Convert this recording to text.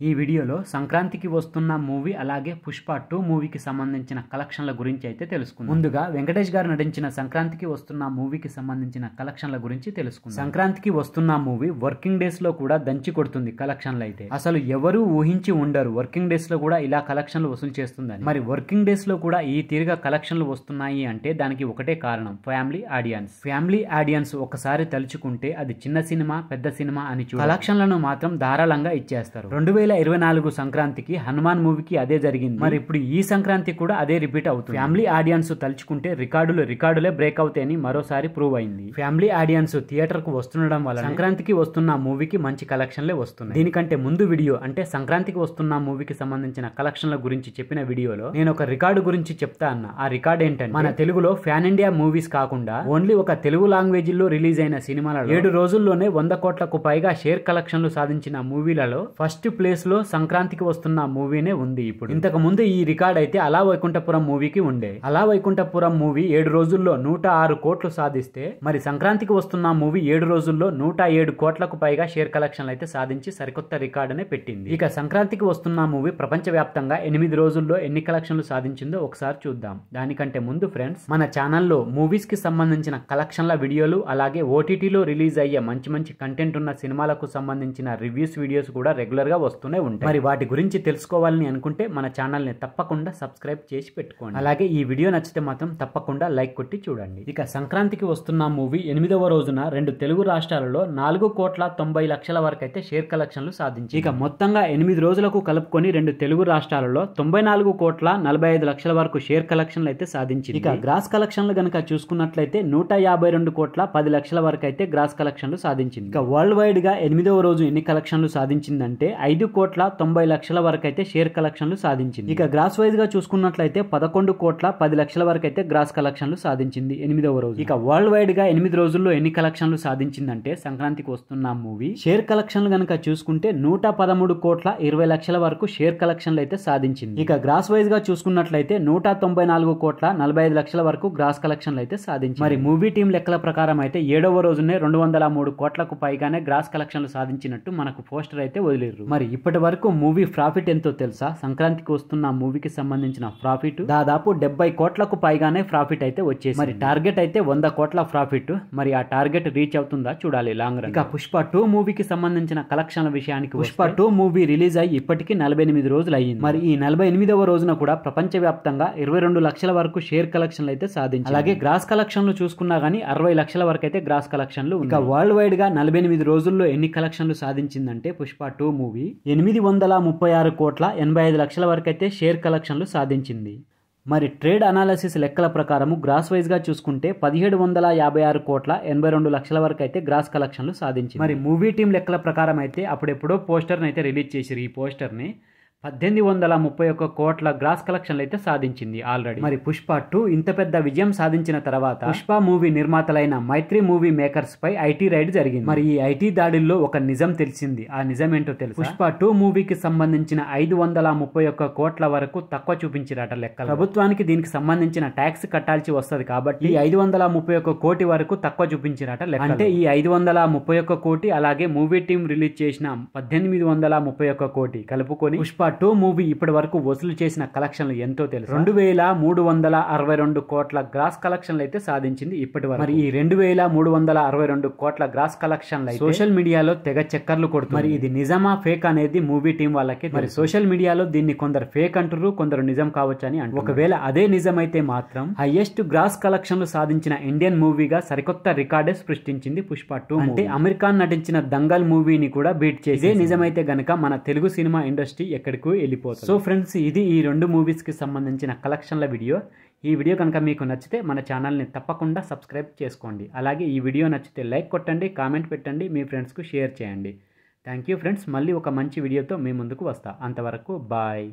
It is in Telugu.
ఈ వీడియోలో సంక్రాంతికి వస్తున్న మూవీ అలాగే పుష్ప 2 మూవీకి సంబంధించిన కలెక్షన్ల గురించి అయితే తెలుసుకుందాం. ముందుగా వెంకటేష్ గారు నటించిన సంక్రాంతికి వస్తున్న మూవీకి సంబంధించిన కలెక్షన్ల గురించి తెలుసుకుందాం. సంక్రాంతికి వస్తున్న మూవీ వర్కింగ్ డేస్ లో కూడా దంచి కొడుతుంది కలెక్షన్లు అయితే. అసలు ఎవరు ఊహించి ఉండరు వర్కింగ్ డేస్ లో కూడా ఇలా కలెక్షన్లు వసూలు చేస్తుందని. మరి వర్కింగ్ డేస్ లో కూడా ఈ తీరుగా కలెక్షన్లు వస్తున్నాయి అంటే దానికి ఒకటే కారణం, ఫ్యామిలీ ఆడియన్స్. ఫ్యామిలీ ఆడియన్స్ ఒకసారి తలుచుకుంటే అది చిన్న సినిమా పెద్ద సినిమా అని చూడ కలెక్షన్లను మాత్రం ధారాళంగా ఇచ్చేస్తారు. 2024 సంక్రాంతికి హనుమాన్ మూవీకి అదే జరిగింది. మరి ఇప్పుడు ఈ సంక్రాంతి కూడా అదే రిపీట్ అవుతుంది. ఫ్యామిలీ ఆడియన్స్ తలుచుకుంటే రికార్డులే బ్రేక్ అవుతాయని మరోసారి ప్రూవ్ అయింది. ఫ్యామిలీ ఆడియన్స్ థియేటర్ కు వస్తుండడం వల్ల సంక్రాంతికి వస్తున్న మూవీకి మంచి కలెక్షన్లే వస్తున్నాయి. దీనికంటే ముందు వీడియో అంటే సంక్రాంతికి వస్తున్న మూవీకి సంబంధించిన కలెక్షన్ల గురించి చెప్పిన వీడియోలో నేను ఒక రికార్డు గురించి చెప్తా అన్న. ఆ రికార్డ్ ఏంటంటే మన తెలుగులో ఫ్యాన్ ఇండియా మూవీస్ కాకుండా ఓన్లీ ఒక తెలుగు లాంగ్వేజ్ లో రిలీజ్ అయిన సినిమాలలో 7 రోజుల్లోనే 100 కోట్లకు పైగా షేర్ కలెక్షన్లు సాధించిన మూవీలలో ఫస్ట్ ప్లేస్ లో సంక్రాంతికి వస్తున్న మూవీనే ఉంది. ఇప్పుడు ఇంతకు ముందు ఈ రికార్డ్ అయితే అలా వైకుంఠపురం మూవీకి ఉండే. అలా వైకుంఠపురం మూవీ 7 రోజుల్లో 106 కోట్లు సాధిస్తే మరి సంక్రాంతికి వస్తున్న మూవీ 7 రోజుల్లో 107 కోట్లకు పైగా షేర్ కలెక్షన్లు అయితే సాధించి సరికొత్త రికార్డునే పెట్టింది. ఇక సంక్రాంతికి వస్తున్న మూవీ ప్రపంచవ్యాప్తంగా 8 రోజుల్లో ఎన్ని కలెక్షన్లు సాధించిందో ఒకసారి చూద్దాం. దానికంటే ముందు ఫ్రెండ్స్, మన ఛానల్లో మూవీస్ కి సంబంధించిన కలెక్షన్ల వీడియోలు అలాగే ఓటీటీలో రిలీజ్ అయ్యే మంచి కంటెంట్ ఉన్న సినిమాలకు సంబంధించిన రివ్యూస్ వీడియోస్ కూడా రెగ్యులర్ గా వస్తూనే ఉంటాయి. మరి వాటి గురించి తెలుసుకోవాలని అనుకుంటే మన ఛానల్ ని తప్పకుండా సబ్స్క్రైబ్ చేసి పెట్టుకోండి. అలాగే ఈ వీడియో నచ్చితే మాత్రం తప్పకుండా లైక్ కొట్టి చూడండి. ఇక సంక్రాంతికి వస్తున్న మూవీ 8వ రోజున 2 తెలుగు రాష్ట్రాలలో 4,90,00,000 వరకు అయితే షేర్ కలెక్షన్లు సాధించి ఇక మొత్తంగా 8 రోజులకు కలుపుకొని 2 తెలుగు రాష్ట్రాలలో 94,45,00,000 వరకు షేర్ కలెక్షన్లు అయితే సాధించింది. ఇక గ్రాస్ కలెక్షన్లు గనక చూసుకున్నట్లయితే 152,10,00,000 వరకు అయితే గ్రాస్ కలెక్షన్లు సాధించింది. ఇక వరల్డ్ వైడ్ గా 8వ రోజు ఎన్ని కలెక్షన్లు సాధించిందంటే 5,90,00,000 వరకు అయితే షేర్ కలెక్షన్లు సాధించింది. ఇక గ్రాస్ వైజ్ గా చూసుకున్నట్లయితే 11,10,00,000 వరకు అయితే గ్రాస్ కలెక్షన్లు సాధించింది 8వ రోజు. ఇక వరల్డ్ వైడ్ గా 8 రోజుల్లో ఎన్ని కలెక్షన్లు సాధించిందంటే సంక్రాంతికి వస్తున్న మూవీ షేర్ కలెక్షన్లు గనక చూసుకుంటే 113,20,00,000 వరకు షేర్ కలెక్షన్లు అయితే సాధించింది. ఇక గ్రాస్ వైజ్ గా చూసుకున్నట్లయితే 194,45,00,000 వరకు గ్రాస్ కలెక్షన్లు అయితే సాధించింది. మరి మూవీ టీం లెక్కల ప్రకారం అయితే 7వ రోజునే 203 కోట్లకు పైగానే గ్రాస్ కలెక్షన్లు సాధించినట్టు మనకు పోస్టర్ అయితే వదిలేరు. మరి ఇప్పటి వరకు మూవీ ప్రాఫిట్ ఎంతో తెలుసా? సంక్రాంతికి వస్తున్న మూవీకి సంబంధించిన ప్రాఫిట్ దాదాపు 70 కోట్లకు పైగానే ప్రాఫిట్ అయితే వచ్చేసి మరి టార్గెట్ అయితే 100 కోట్ల ప్రాఫిట్. మరి ఆ టార్గెట్ రీచ్ అవుతుందా చూడాలి లాంగ్ రన్. ఇక పుష్ప 2 మూవీకి సంబంధించిన కలెక్షన్ల విషయానికి పుష్ప 2 మూవీ రిలీజ్ అయ్యి ఇప్పటికీ 48 రోజులు అయ్యింది. మరి ఈ 48వ రోజున కూడా ప్రపంచవ్యాప్తంగా 22 లక్షల వరకు షేర్ కలెక్షన్లు అయితే సాధించింది. అలాగే గ్రాస్ కలెక్షన్లు చూసుకున్నా గానీ 60 లక్షల వరకు అయితే గ్రాస్ కలెక్షన్లు. ఇక వరల్డ్ వైడ్ గా 48 రోజుల్లో ఎన్ని కలెక్షన్లు సాధించిందంటే పుష్ప 2 మూవీ 836,85,00,000 వరకు అయితే షేర్ కలెక్షన్లు సాధించింది. మరి ట్రేడ్ అనాలిసిస్ లెక్కల ప్రకారం గ్రాస్ వైజ్ గా చూసుకుంటే 1756,82,00,000 వరకు అయితే గ్రాస్ కలెక్షన్లు సాధించింది. మరి మూవీ టీం లెక్కల ప్రకారం అయితే అప్పుడెప్పుడో పోస్టర్ అయితే రిలీజ్ చేసిరు. ఈ పోస్టర్ ని 1831 కోట్ల గ్రాస్ కలెక్షన్లు అయితే సాధించింది ఆల్రెడీ. మరి పుష్ప 2 ఇంత పెద్ద విజయం సాధించిన తర్వాత పుష్ప మూవీ నిర్మాతలైన మైత్రి మూవీ మేకర్స్ పై ఐటీ రైడ్ జరిగింది. మరి ఈ ఐటీ దాడుల్లో ఒక నిజం తెలిసింది. ఆ నిజం ఏంటో తెలుసు. పుష్ప 2 మూవీకి సంబంధించిన 531 కోట్ల వరకు తక్కువ చూపించారట లెక్క. ప్రభుత్వానికి దీనికి సంబంధించిన ట్యాక్స్ కట్టాల్సి వస్తుంది కాబట్టి 531 కోటి వరకు తక్కువ చూపించారట లెక్క. అంటే ఈ 531 కోటి అలాగే మూవీ టీం రిలీజ్ చేసిన 1831 కోటి కలుపుకొని పుష్ప 2 మూవీ ఇప్పటి వరకు వసూలు చేసిన కలెక్షన్లు ఎంతో తెలుసు. 2,362 కోట్ల గ్రాస్ కలెక్షన్లు అయితే సాధించింది ఇప్పటి వరకు. మరి ఈ 2,362 కోట్ల గ్రాస్ కలెక్షన్లు సోషల్ మీడియాలో తెగ చక్కర్లు కొడుతుంది. మరి ఇది నిజమా ఫేక్ అనేది మూవీ టీం వాళ్ళకి. మరి సోషల్ మీడియాలో దీన్ని కొందరు ఫేక్ అంటారు, కొందరు నిజం కావచ్చు అని అంటారు. ఒకవేళ అదే నిజమైతే మాత్రం హైయెస్ట్ గ్రాస్ కలెక్షన్లు సాధించిన ఇండియన్ మూవీగా సరికొత్త రికార్డే సృష్టించింది పుష్ప 2. అంటే అమీర్ ఖాన్ నటించిన దంగల్ మూవీని కూడా బీట్ చేసి ఇదే నిజమైతే గనక మన తెలుగు సినిమా ఇండస్ట్రీ ఎక్కడికి వెళ్ళిపోతుంది. సో ఫ్రెండ్స్, ఇది ఈ 2 మూవీస్ కి సంబంధించిన కలెక్షన్ల వీడియో. ఈ వీడియో కనుక మీకు నచ్చితే మన ఛానల్ని తప్పకుండా సబ్స్క్రైబ్ చేసుకోండి. అలాగే ఈ వీడియో నచ్చితే లైక్ కొట్టండి, కామెంట్ పెట్టండి, మీ ఫ్రెండ్స్కు షేర్ చేయండి. Thank you friends. మళ్ళీ ఒక మంచి వీడియోతో మీ ముందుకు వస్తా. అంతవరకు బాయ్.